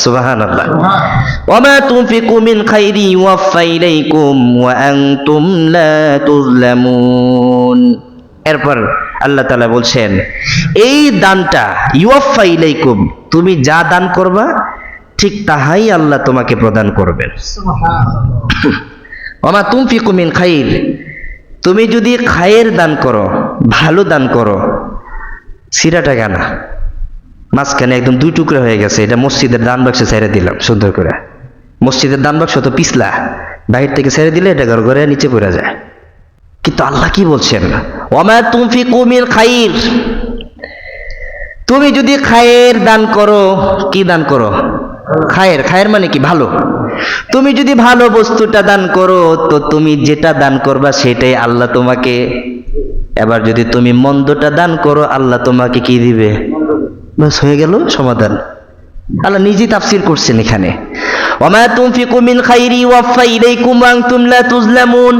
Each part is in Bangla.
সুবহানাল্লাহ। ওয়ামা তুনফিকু মিন খাইরি ইউওয়াফা ইলাইকুম ওয়া আনতুম লা তুযলামুন। এরপর আল্লাহ তাআলা বলছেন, এই দানটা ইউওয়াফা ইলাইকুম, তুমি যা দান করবা ঠিক তাহাই আল্লাহ তোমাকে প্রদান করবেন। ওয়ামা তুনফিকু মিন খাইর, তুমি যদি খায়ের দান করো, ভালো দান করো, সিরাটা গানা মাঝখানে একদম দুই টুকরা হয়ে গেছে, এটা মসজিদের দান বাক্সে ছেড়ে দিলাম সুন্দর করে। মসজিদের দান বাক্স তো পিছলা, বাহির থেকে ছেড়ে দিলে এটা ঘর ঘরে নিচে পড়ে যায়। কিন্তু আল্লাহ কি বলছেন, ওয়ামা তুনফিকু মিন খাইর, তুমি যদি খায়ের দান করো, কি দান করো? খায়ের। খায়ের মানে কি? ভালো। তুমি যদি ভালো বস্তুটা দান করো, তো তুমি যেটা দান করবা সেটাই আল্লাহ তোমাকে, এবার যদি তুমি মন্দটা দান করো আল্লাহ তোমাকে কি দিবে? বাস হয়ে গেল সমাধান। আল্লাহ নিজেই তাফসীর করছেন এখানে, ওয়ামা তুনফিকু মিন খাইরি ইউওয়াফা ইলাইকুম ওয়া আনতুম লা তুযলামুন।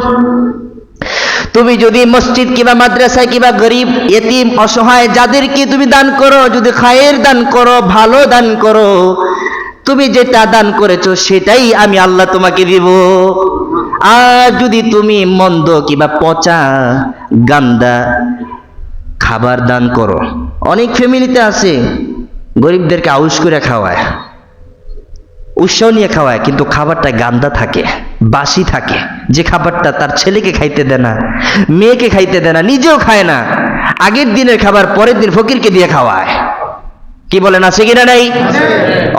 তুমি যদি মসজিদ কিংবা মাদ্রাসা কিংবা গরিব ইতিম অসহায় যাদেরকে তুমি দান করো, যদি খায়ের দান করো, ভালো দান করো, তুমি যেটা দান করেছো সেটাই আমি আল্লাহ তোমাকে দিব। আর যদি তুমি মন্দ কিংবা পচা গান্দা খাবার দান করো, অনেক ফ্যামিলিতে আছে গরিবদেরকে আউশ করে খাওয়ায়, উৎসাহ নিয়ে খাওয়ায়, কিন্তু খাবারটা গান্দা থাকে, বাসি থাকে, যে খাবারটা তার ছেলেকে খাইতে দেয় না, মেয়েকে খাইতে দেয় না, নিজেও খায় না, আগের দিনের খাবার পরের দিন ফকিরকে দিয়ে খাওয়ায়। কি বলেন, আছে কিনা? নাই,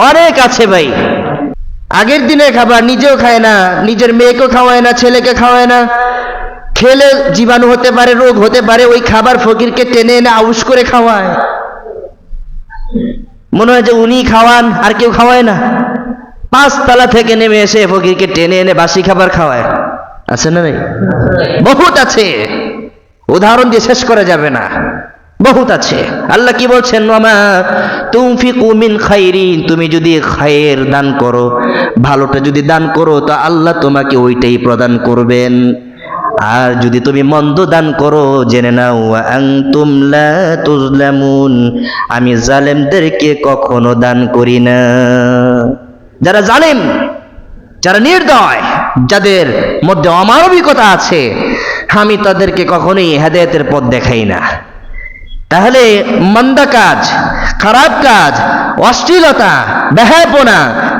অনেক আছে ভাই। আগের দিনের খাবার নিজেও খায় না, নিজের মেয়েকেও খাওয়ায় না, ছেলেকে খাওয়ায় না, খেলে জীবাণু হতে পারে, রোগ হতে পারে, ওই খাবার ফকিরকে টেনে এনে আউশ করে খাওয়ায়। মনে হয় যে উনি খাওয়ান, আর কেউ খাওয়ায় না। 5 তলা থেকে নেমে এসে ফকিরকে টেনে এনে বাসি খাবার খাওয়ায়। আছে না নাই? বহুত আছে, উদাহরণ দিয়ে শেষ করা যাবে না, বহুত আছে। আল্লাহ কি বলছেন, ওয়ামা তুনফিকু মিন খাইরিন, তুমি যদি খায়ের দান করো, ভালোটা যদি দান করো, তো আল্লাহ তোমাকে ওইটাই প্রদান করবেন। আর যদি তুমি মন্দ দান করো, জেনে নাও ওয়া আনতুম লা তুযলামুন, আমি জালেমদেরকে কখনো দান করি না। যারা জালেম, যারা নির্দয়, যাদের মধ্যে অমানবিকতা আছে, আমি তাদেরকে কখনোই হেদায়েতের পথ দেখাই না। তাহলে মন্দা কাজ, খারাপ কাজ, অশ্লীলতা, বেহায়াপনা,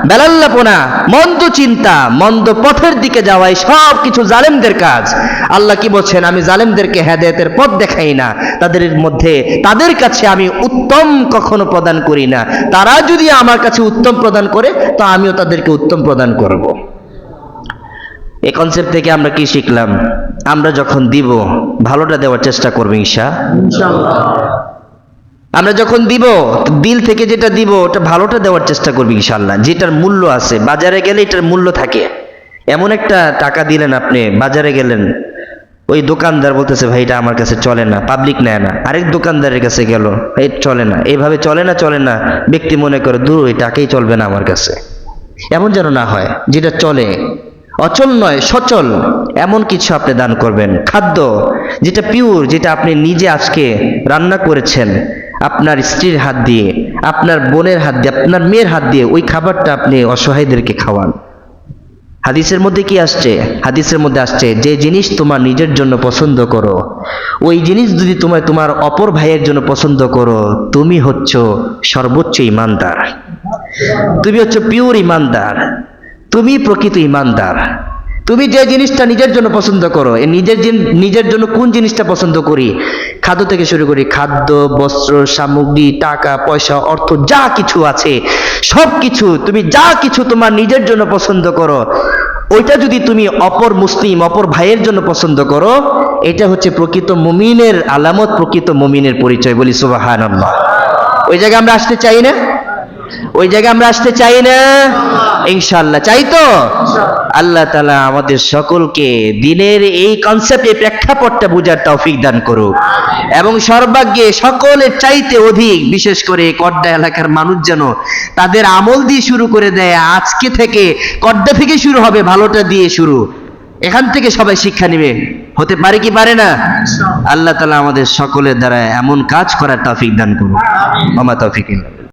বেলাল্লাপনা, মন্দ চিন্তা, মন্দ পথের দিকে যাওয়াই সব কিছু জালেমদের কাজ। আল্লাহ কি বলছেন, আমি জালেমদেরকে হেদায়েতের পথ দেখাই না, তাদের মধ্যে, তাদের কাছে আমি উত্তম কখনো প্রদান করি না। তারা যদি আমার কাছে উত্তম প্রদান করে, তো আমিও তাদেরকে উত্তম প্রদান করব। এই কনসেপ্ট থেকে আমরা কি শিখলাম? আমরা যখন দিব, ভালোটা দেওয়ার চেষ্টা করবো ইনশাআল্লাহ। আমরা যখন দিব, দিল থেকে যেটা দিব ওটা ভালোটা দেওয়ার চেষ্টা করবি ইনশাআল্লাহ। যেটার মূল্য আছে, বাজারে গেলে এটার মূল্য থাকে। এমন একটা টাকা দিলেন, আপনি বাজারে গেলেন, ওই দোকানদার বলতেছে ভাই এটা আমার কাছে চলে না, পাবলিক নেয় না। আরেক দোকানদারের কাছে গেল, এই চলে না, এইভাবে চলে না, ব্যক্তি মনে করে দূর, ওই টাকাই চলবে না আমার কাছে। এমন যেন না হয়, যেটা চলে, অচল নয়, সচল, এমন কিছু আপনি দান করবেন। খাদ্য যেটা পিওর, যেটা আপনি নিজে আজকে রান্না করেছেন, আপনার স্ত্রীর হাত দিয়ে, আপনার বোনের হাত দিয়ে, আপনার মেয়ের হাত দিয়ে, ওই খাবারটা আপনি অসহায়দেরকে খাওয়ান। হাদিসের মধ্যে কি আসছে? হাদিসের মধ্যে আসছে, যে জিনিস তোমার নিজের জন্য পছন্দ করো, ওই জিনিস যদি তোমার অপর ভাইয়ের জন্য পছন্দ করো, তুমি হচ্ছ সর্বোচ্চ ইমানদার, তুমি হচ্ছ পিওর ইমানদার, তুমি প্রকৃত ইমানদার। তুমি যে জিনিসটা নিজের জন্য পছন্দ করো, নিজের জন্য কোন জিনিসটা পছন্দ করি, খাদ্য থেকে শুরু করি, খাদ্য, বস্ত্র, সামগ্রী, টাকা পয়সা, অর্থ, যা কিছু আছে সব কিছু, তুমি যা কিছু তোমার নিজের জন্য পছন্দ করো, ওইটা যদি তুমি অপর মুসলিম, অপর ভাইয়ের জন্য পছন্দ করো, এটা হচ্ছে প্রকৃত মুমিনের আলামত, প্রকৃত মুমিনের পরিচয়। বলি সুবহানাল্লাহ। ওই জায়গায় আমরা আসতে চাই না? ওই জায়গায় আমরা আসতে চাই না? ইনশাআল্লাহ চাই তো? আল্লাহ তাআলা আমাদের সকলকে দিনের এই কনসেপ্টে প্রেক্ষাপটটা বুঝার তৌফিক দান করুক, এবং সর্বাগ্যে সকলের চাইতে অধিক, বিশেষ করে কড্ডা এলাকার মানুষ যেন তাদের আমল দিয়ে শুরু করে দেয়। আজকে থেকে কড্ডা থেকে শুরু হবে, ভালোটা দিয়ে শুরু, এখান থেকে সবাই শিক্ষা নেবে। হতে পারে কি পারে না? আল্লাহ তাআলা আমাদের সকলের দ্বারা এমন কাজ করার তৌফিক দান করুন। ওমা তৌফিক ইল্লা